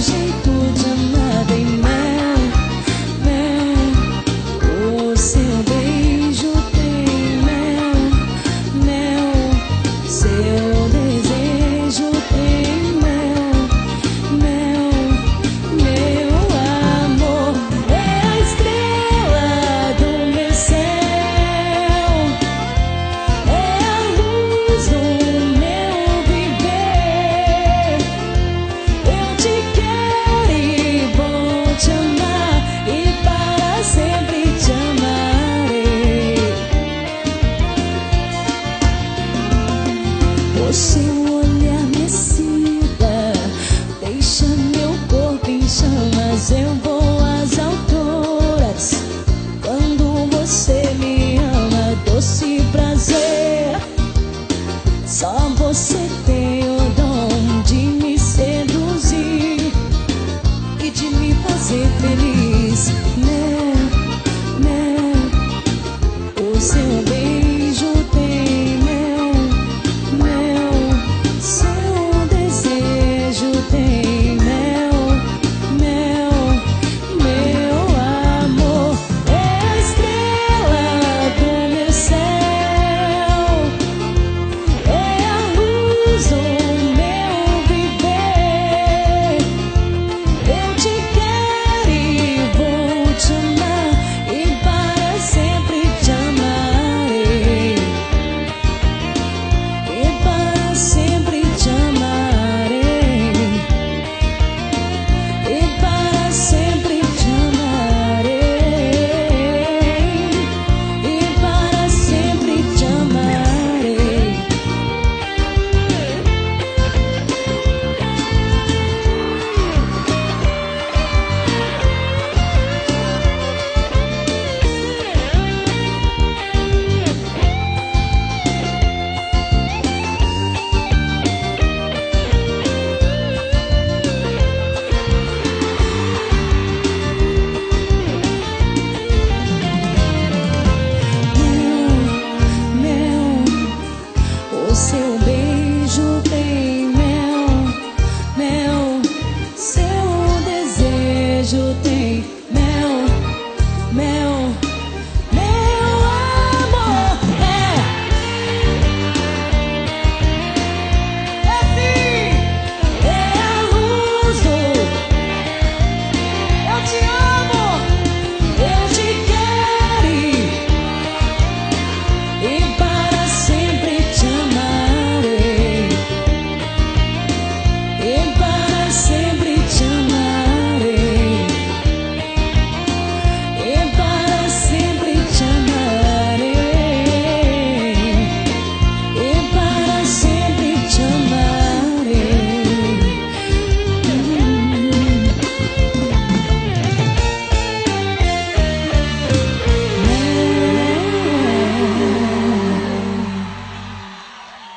jeito de amar tem mel, mel. O seu beijo tem mel, mel. Seu desejo tem mel, mel. Meu amor é a estrela do meu céu, é a luz do meu viver. Eu te quero e vou te amar, e para sempre te amarei. O seu olhar me excita, deixa meu corpo em chamas. Eu vou às alturas quando você me ama. Doce prazer, só você tem o dom de me seduzir e de me fazer feliz. Mel, mel. O seu beijo tem mel, mel. Seu desejo tem mel, mel. Meu amor é a estrela do meu céu, é a luz do meu viver. Eu te quero e vou te amar, e para sempre te amarei, e para sempre te amarei, e para sempre te amarei, e para sempre te amarei. Mel, mel. O seu beijo tem mel, mel. Seu desejo tem